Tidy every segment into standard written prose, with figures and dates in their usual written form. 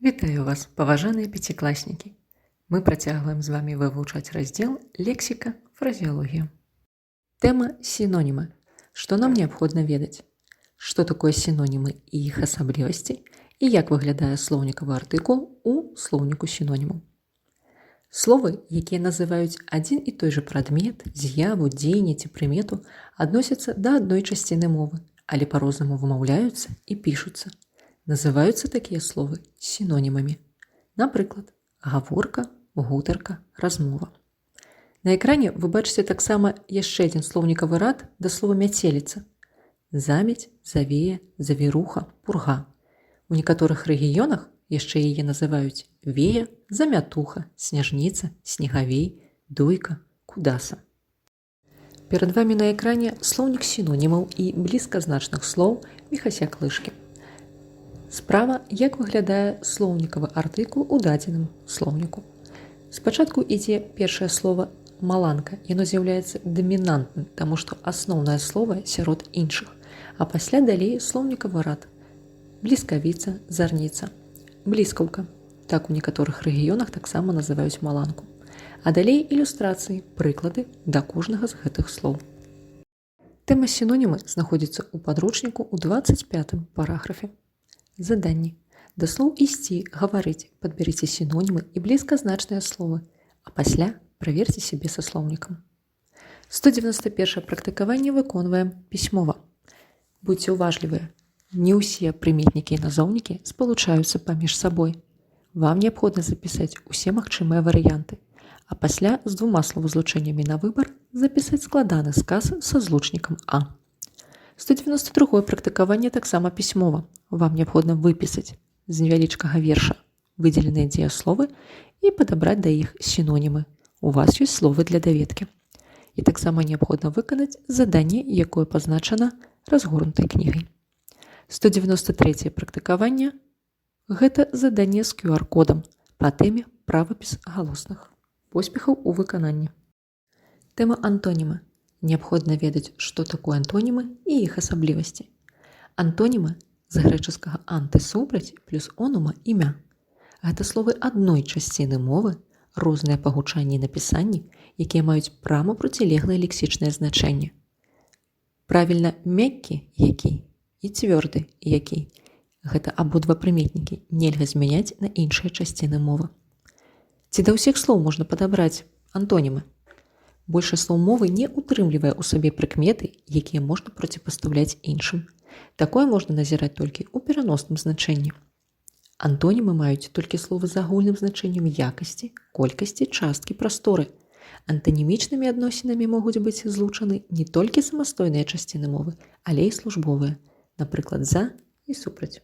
Вітаю вас, паважаныя пяцікласнікі! Мы працягваем з вами вывучаць раздзел лексіка, фразеологія. Тэма сінонімы. Што нам неабходна ведаць? Што такое сінонімы і іх асаблівасці і як выглядае слоўнікавы артыкул у слоўніку сінонімаў. Словы, якія называюць адзін і той жа прадмет, з'яву, дзеянне ці прымету, адносяцца да адной часціны мовы, але па-рознаму вымаўляюцца і пішуцца. Называюцца такія словы сінонімамі. Напрыклад, гаворка, гутарка, размова. На экране вы бачыце таксама яшчэ адзін слоўнікавы рад да слова мяцеліца. Замець, завея, завіруха, пурга. У некаторых рэгіёнах яшчэ яе называюць вея, замятуха, сняжніца, снегавей, дуйка, кудаса. Перад вамі на экране слоўнік сінонімаў і блізказначных слоў Міхася Клышкі. Справа, як выглядае слоўнікавы артыкул у дадзеным слоўніку. Спачатку ідзе першае слова «маланка». Яно з'яўляецца дамінантным, таму што асноўнае слова сярод іншых, а пасля далей слоўнікавы рад. Бліскавіца, зарніца, бліскаўка. Так у некаторых рэгіёнах таксама называюць маланку. А далей ілюстрацыі, прыклады да кожнага з гэтых слоў. Тэма сінонімы знаходзіцца ў падручніку ў 25-м параграфе. Заданні. Да слоў ісці, гаварыць, падбярыце сінонімы і блізказначныя словы, а пасля праверце сябе са слоўнікам. 191 практыкаванне выконваем пісьмова. Будьце уважлівыя. Не ўсе прыметнікі і назоўнікі спалучаюцца паміж сабой. Вам неабходна запісаць усе магчымыя варыянты, а пасля з двума словазлучэннямі на выбар запісаць складаны сказ са злучнікам «а». 192 практыкаванне таксама пісьмова. Вам неабходна выпісаць з невялічкага верша выдзеленыя дзеясловы і падабраць да іх сінонімы. У вас ёсць словы для даведкі. І таксама неабходна выканаць заданне, якое пазначана разгорнутай кнігай. 193 практыкаванне – гэта заданне з QR-кодам па тэме правапіс галосных. Поспехаў у выкананні. Тэма антонімы. Неабходна ведаць, што такое антонімы і іх асаблівасці. Антонімы з грэчаскага «анты» – супраць плюс «онума» – імя. Гэта словы адной часціны мовы, розныя па гучанні і напісанні, якія маюць прама процілеглае лексічнае значэнне. Правільна, мяккі – які і цвёрды – які. Гэта абодва прыметнікі, нельга змяняць на іншыя часціны мовы. Ці да ўсіх слоў можна падабраць антонімы? Большасць слоў мовы не ўтрымлівае ў сабе прыкметы, якія можна проціпастаўляць іншым. Такое можна назіраць толькі ў пераносным значэнні. Антонімы маюць толькі словы з агульным значэннем якасці, колькасці, часткі, прасторы. Антанімічнымі адносінамі могуць быць злучаны не толькі самастойныя часціны мовы, але і службовыя, напрыклад, за і супраць.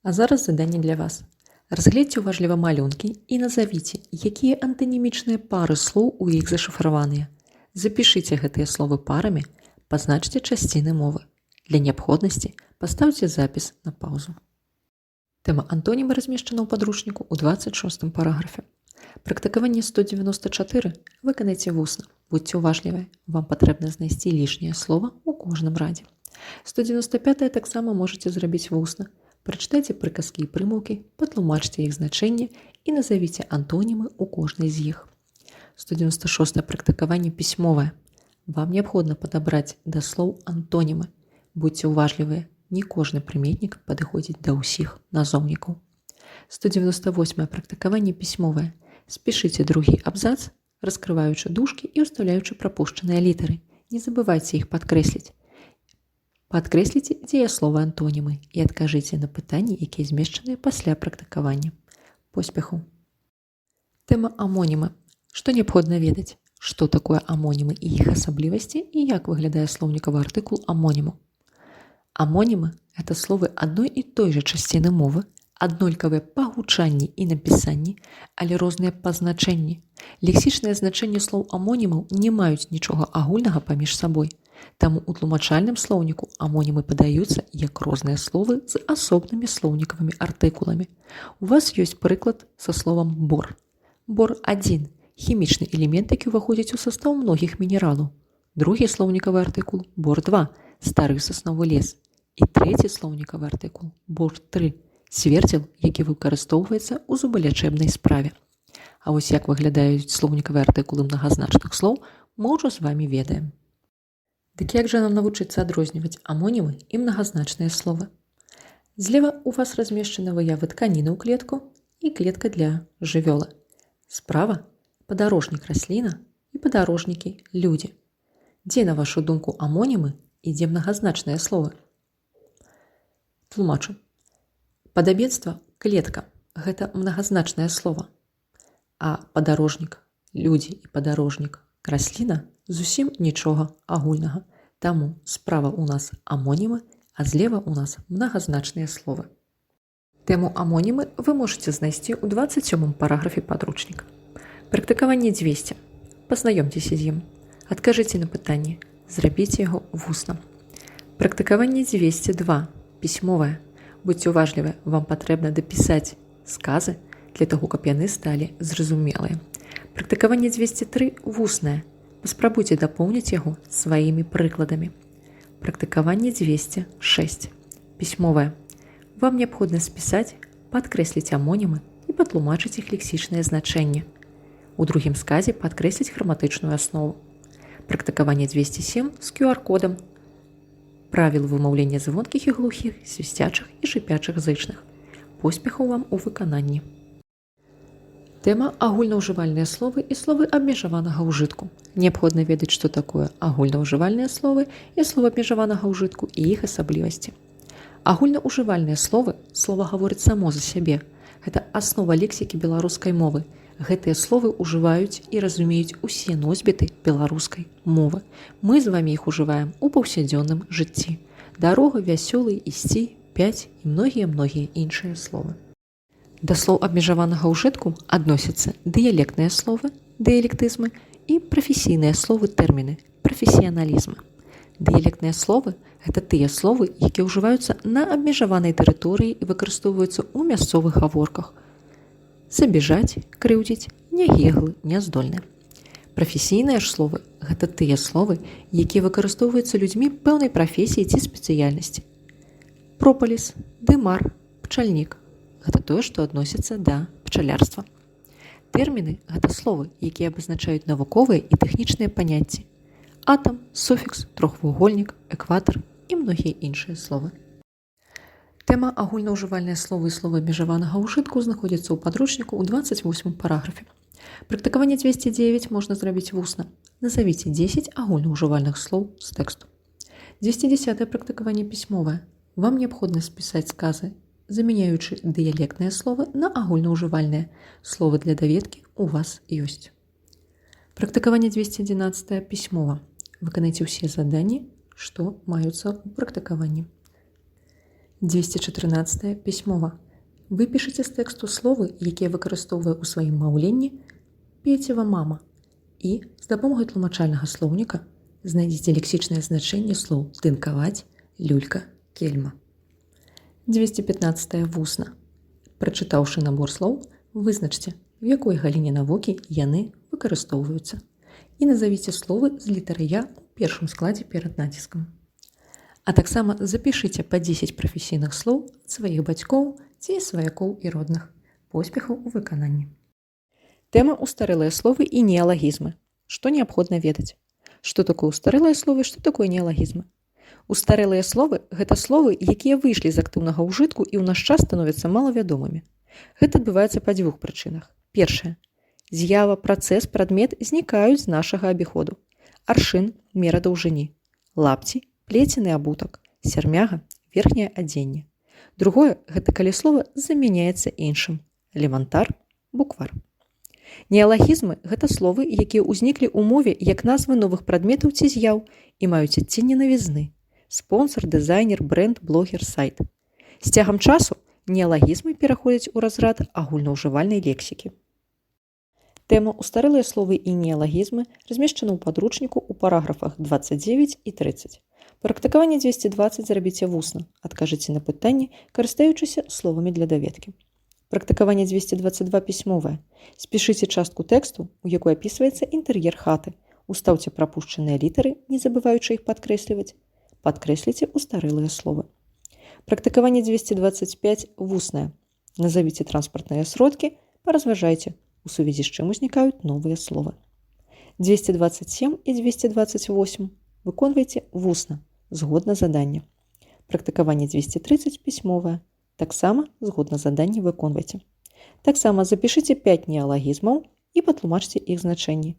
А зараз заданне для вас. Разгледзьце уважліва малюнкі і назавіце, якія антанімічныя пары слоў у іх зашыфраваныя. Запішыце гэтыя словы парамі, пазначце часціны мовы. Для неабходнасці пастаўце запіс на паўзу. Тэма антонімы размешчана ў падручніку ў 26-м параграфе. Практыкаванне 194 выканайце вусна. Будьце уважлівыя, вам патрэбна знайсці лішняе слова ў кожным радзе. 195 таксама можаце зрабіць вусна. Прачытайце прыказкі і прымаўкі, патлумачце іх значэнне і назавіце антонімы ў кожнай з іх. 196 практыкаванне пісьмовае. Вам неабходна падабраць да слоў антонімы. Будьце уважлівыя, не кожны прыметнік падыходзіць да ўсіх назоўнікаў. 198 практыкаванне пісьмовае. Спішыце другі абзац, раскрываючы дужкі і ўстаўляючы прапушчаныя літары. Не забывайце іх падкрэсліць. Падкрэсліце дзеясловы антонімы і адкажыце на пытанні, якія змешчаныя пасля практыкавання. Поспехаў! Тэма амонімы. Што неабходна ведаць? Што такое амонімы і іх асаблівасці і як выглядае слоўнікавы артыкул амоніму? Амонімы – гэта словы адной і той жа часціны мовы, аднолькавыя па гучанні і напісанні, але розныя па значэнні. Лексічныя значэнні слоў амонімаў не маюць нічога агульнага паміж сабой. Таму ў тлумачальным слоўніку амонімы падаюцца як розныя словы з асобнымі слоўнікавымі артыкуламі. У вас ёсць прыклад са словам «бор». Бор-1 – хімічны элемент, які ўваходзіць у састаў многіх мінералаў. Другі слоўнікавы артыкул – бор-2 – стары сасновы лес. І трэці слоўнікавы артыкул – бор-3 свердзел, які выкарыстоўваецца ў зубалячэбнай справе. А вось як выглядаюць слоўнікавыя артыкулы мнагазначных слоў, мы ўжо з вамі ведаем. Дык як жа нам навучыцца адрозніваць амонімы і мнагазначныя словы? Злева у вас размешчаны выявы тканіны ў клетку і клетка для жывёлы. Справа падарожнік расліна і падарожнікі людзі. Дзе, на вашу думку, амонімы і дзе мнагазначныя словы? Тлумачу. Падабенства клетка гэта мнагазначнае слово, а падарожнік людзі і падарожнік расліна зусім нічога агульнага. Таму справа ў нас амонімы, а злева ў нас мнагазначныя словы. Тэму амонімы вы можаце знайсці ў 27 параграфе падручніка. Практыкаванне 200. Пазнаёмцеся з ім. Адкажыце на пытанні. Зрабіце яго вусна. Практыкаванне 202. Пісьмовае. Будьце уважлівыя, вам патрэбна дапісаць сказы для таго, каб яны сталі зразумелыя. Практыкаванне 203 вуснае. Паспрабуйце дапоўніць яго сваімі прыкладамі. Практыкаванне 206. Пісьмовае. Вам неабходна спісаць, падкрэсліць амонімы і патлумачыць іх лексічнае значэнне. У другім сказе падкрэсліць граматычную аснову. Практыкаванне 207 з QR-кодам. Правілы вымаўлення звонкіх і глухіх, свісцячых і шыпячых зычных. Поспехаў вам у выкананні. Тэма агульнаўжывальныя словы і словы абмежаванага ўжытку. Неабходна ведаць, што такое агульнаўжывальныя словы і словы абмежаванага ўжытку і іх асаблівасці. Агульнаўжывальныя словы, слова гаворыць само за сябе. Гэта аснова лексікі беларускай мовы. Гэтыя словы ўжываюць і разумеюць усе носьбіты беларускай мовы. Мы з вамі іх ужываем у паўсядзённым жыцці. Дарога, вясёлы, ісці, пяць і многія-многія іншыя словы. Да слоў абмежаванага ўжытку адносяцца дыялектныя словы, дыялектызмы і прафесійныя словы, тэрміны, прафесіяналізмы. Дыялектныя словы – гэта тыя словы, якія ўжываюцца на абмежаванай тэрыторыі і выкарыстоўваюцца ў мясцовых гаворках. Забіжаць, крыўдзіць, нягеглы, няздольны. Прафесійныя ж словы – гэта тыя словы, якія выкарыстоўваюцца людзьмі пэўнай прафесіі ці спецыяльнасці. Пропаліс, дымар, пчальнік – гэта тое, што адносіцца да пчалярства. Тэрміны – гэта словы, якія абазначаюць навуковыя і тэхнічныя паняцці. Атам, суфікс, трохвугольнік, экватар і многія іншыя словы. Тэма агульнаўжывальныя словы і словы абмежаванага ўжытку знаходзіцца ў падручніку ў 28 параграфе. Практыкаванне 209 можна зрабіць вусна. Назавіце 10 агульнаўжывальных слоў з тэксту. 210 практыкаванне пісьмовае. Вам неабходна спісаць сказы, замяняючы дыялектныя словы на агульнаўжывальныя. Словы для даведкі ў вас ёсць. Практыкаванне 211 пісьмова. Выканайце ўсе заданні, што маюцца ў практыкаванні. 214 пісьмова. Выпішыце з тэксту словы, якія выкарыстоўвае ў сваім маўленні Пецева мама, і з дапамогай тлумачальнага слоўніка знайдзіце лексічнае значэнне слоў тынкаваць, люлька, кельма. 215 вусна. Прачытаўшы набор слоў, вызначце, у якой галіне навукі яны выкарыстоўваюцца. І назавіце словы з літарай «Я» у першым складзе перад націскам. А таксама запішыце па 10 прафесійных слоў ад сваіх бацькоў ці сваякоў і родных. Поспехаў у выкананні. Тэма «Устарэлыя словы і неалагізмы». Што неабходна ведаць? Што такое устарэлыя словы, што такое неалагізмы? Устарэлыя словы – гэта словы, якія выйшлі з актыўнага ўжытку і ў наш час становяцца малавядомымі. Гэта адбываецца па дзвюх прычынах. Першае. З'ява, працэс, прадмет знікаюць з нашага абіходу. Аршын – мера даўжыні. Лапці – плецены абутак. Сярмяга – верхняе адзенне. Другое – гэта калі слова замяняецца іншым. Левантар – буквар. Неалагізмы – гэта словы, якія ўзніклі ў мове як назвы новых прадметаў ці з'яў і маюць адценне навізны. Спонсар, дызайнер, брэнд, блогер, сайт. З цягам часу неалагізмы пераходзяць у разрад агульнаўжывальнай лексікі. Тэма «Устарэлыя словы і неалагізмы» размешчана ў падручніку ў параграфах 29 і 30. Практыкаванне 220 зрабіце вусна. Адкажыце на пытанні, карыстаючыся словамі для даведкі. Практыкаванне 222 пісьмовае. Спішыце частку тэксту, у якой апісваецца інтэр'ер хаты. Устаўце прапушчаныя літары, не забываючы іх падкрэсліваць. Падкрэсліце устарэлыя словы. Практыкаванне 225 вуснае. Назовите транспортные сродкі, паразважайце, у сувязі з чым узнікаюць новыя словы. 227 і 228 выконвайце вусна, згодна задання. Практыкаванне 230 пісьмовае. Таксама згодна задання выконвайце. Таксама запішыце 5 неалагізмаў і патлумачце іх значэнні.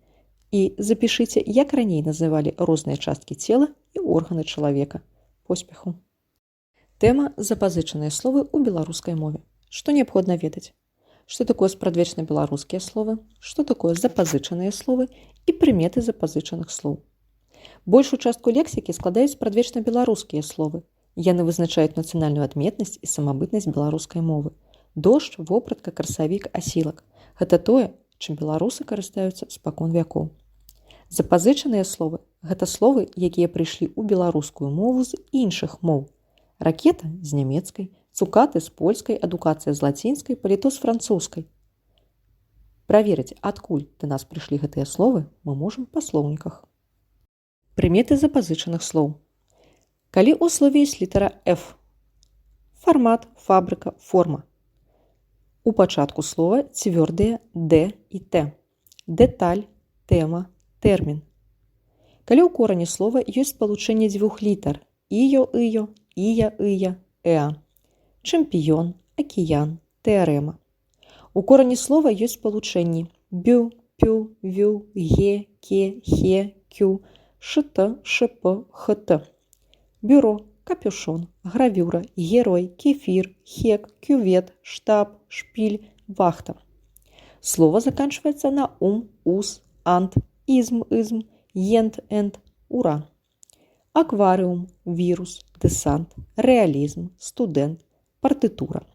І запішыце, як раней называлі розныя часткі цела і органы чалавека. Поспеху! Тэма «Запазычаныя словы ў беларускай мове». Што неабходна ведаць? Што такое спрадвечна-беларускія словы? Што такое запазычаныя словы і прыметы запазычаных слоў? Большую частку лексікі складаюць спрадвечна-беларускія словы. Яны вызначаюць нацыянальную адметнасць і самабытнасць беларускай мовы. Дождж, вопратка, красавік, асілак. Гэта тое, чым беларусы карыстаюцца спакон вякоў. Запазычаныя словы – гэта словы, якія прыйшлі ў беларускую мову з іншых моў. Ракета з нямецкай, цукаты з польскай, адукацыя з лацінскай, паліто з французскай. Праверыць, адкуль да нас прыйшлі гэтыя словы, мы можам па слоўніках. Прыметы запазычаных слоў. Калі ў слове ёсць літара F. Фармат, фабрыка, форма. У пачатку слова цвёрдыя «д» і «т». Дэталь, тэма, тэрмін. Калі ў корані слова ёсць спалучэнне дзвюх літар «іё-ыё», «ія-ыя», «эа». Чэмпіён, акіян, тэарэма. У корані слова ёсць спалучэнні «бю», «пю», «вю», «ге», «ке», «хе», «кю», «шт», «шп», «хт». Бюро, капюшон, гравюра, герой, кефир, хек, кювет, штаб, шпиль, вахта. Слово заканчивается на ум, ус, ант, изм, ент, энт, ура. Аквариум, вирус, десант, реализм, студент, партитура.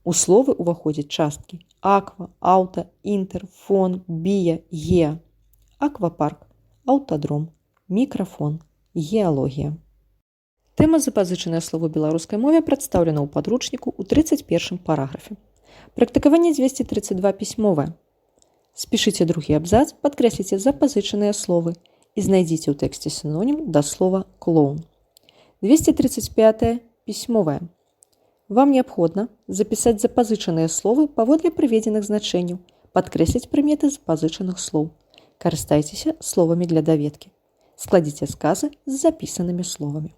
У словы уваходзяць часткі аква, аўта, інтер, фон, бія, геа. Аквапарк, аўтадром, мікрафон, геалогія. Тэма «Запазычаныя словы ў беларускай мове» прадстаўлена ў падручніку ў 31 параграфе. Практыкаванне 232 пісьмовае. Спішыце другі абзац, падкрэсліце запазычаныя словы і знайдзіце ў тэксце сінонім да слова «клоун». 235 пісьмовае. Вам неабходна запісаць запазычаныя словы паводле прыведзеных значэнняў, падкрэсліць прыметы запазычаных слоў. Карыстайцеся словамі для даведкі. Складзіце сказы з запісанымі словамі.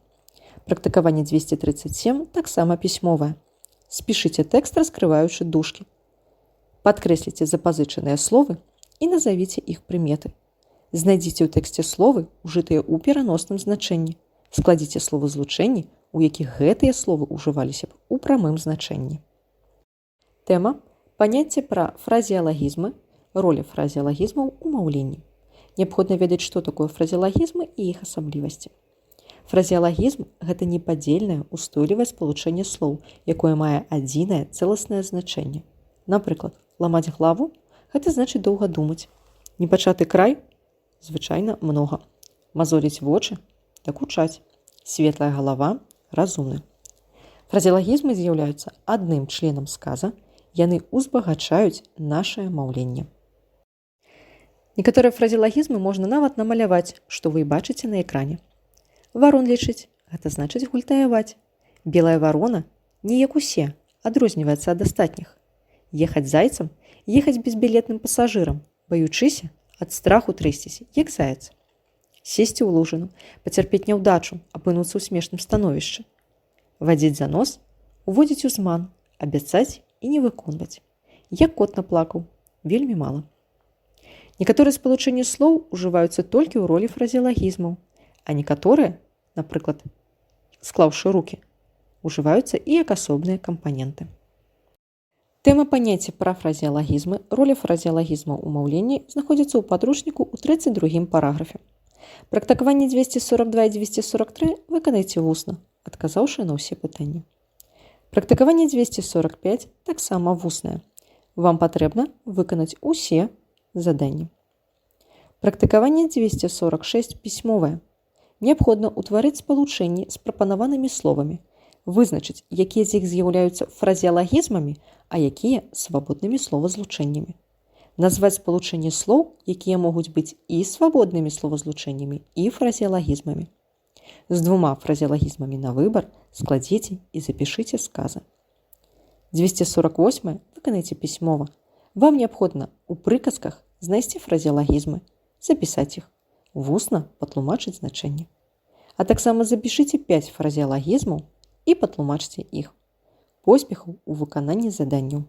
Практыкаванне 237 таксама пісьмовае. Спішыце тэкст, раскрываючы дужкі. Падкрэсліце запазычаныя словы і назавіце іх прыметы. Знайдзіце ў тэксце словы, ужытыя ў пераносным значэнні. Складзіце словазлучэнні, у якіх гэтыя словы ўжываліся б у прамым значэнні. Тэма – паняцце пра фразеалагізмы, роля фразеалагізмаў у маўленні. Неабходна ведаць, што такое фразеалагізмы і іх асаблівасці. Фразеалагізм – гэта непадзельнае, устойлівае спалучэнне слоў, якое мае адзінае цэласнае значэнне. Напрыклад, ламаць главу – гэта значыць доўга думаць. Непачаты край – звычайна многа. Мазоліць вочы – дакучаць. Светлая галава – разумны. Фразеалагізмы з'яўляюцца адным членам сказа, яны ўзбагачаюць нашае маўленне. Некаторыя фразеалагізмы можна нават намаляваць, што вы бачыце на экране. Варон лічыць – гэта значыць гультаяваць. Белая варона не як усе, адрозніваецца ад астатніх. Ехаць зайцам – ехаць безбілетным пасажырам, баючыся ад страху трэсціся, як заяц. Сесці ў лужыну, пацярпець няўдачу, апынуцца ў смешным становішчы. Вадзіць за нос, уводзіць у зман, абяцаць і не выконваць. Як кот наплакаў, вельмі мала. Некаторыя спалучэнні слоў ужываюцца толькі ў ролі фразеалагізмаў, а некаторыя, напрыклад, склаўшы рукі, ужываюцца і як асобныя кампаненты. Тэма паняцця пра фразеалагізмы, роля фразеалагізмаў у маўленні знаходзіцца ў падручніку ў 32 параграфе. Практыкаванне 242 і 243 выканайце вусна, адказаўшы на ўсе пытанні. Практыкаванне 245 таксама вуснае. Вам патрэбна выканаць усе заданні. Практыкаванне 246 пісьмовае. Неабходна ўтварыць спалучэнні з прапанаванымі словамі, вызначыць, якія з іх з'яўляюцца фразеалагізмамі, а якія свабоднымі словазлучэннямі. Назваць спалучэнні слоў, якія могуць быць і свабоднымі словазлучэннямі, і фразеалагізмамі. З 2 фразеалагізмамі на выбар складзіце і запішыце сказы. 248 выканайце пісьмова. Вам неабходна ў прыказках знайсці фразеалагізмы, запісаць іх, вусна патлумачыць значэнне. А таксама запішыце 5 фразеалагізмаў і патлумачце іх. Поспехаў у выкананні заданняў!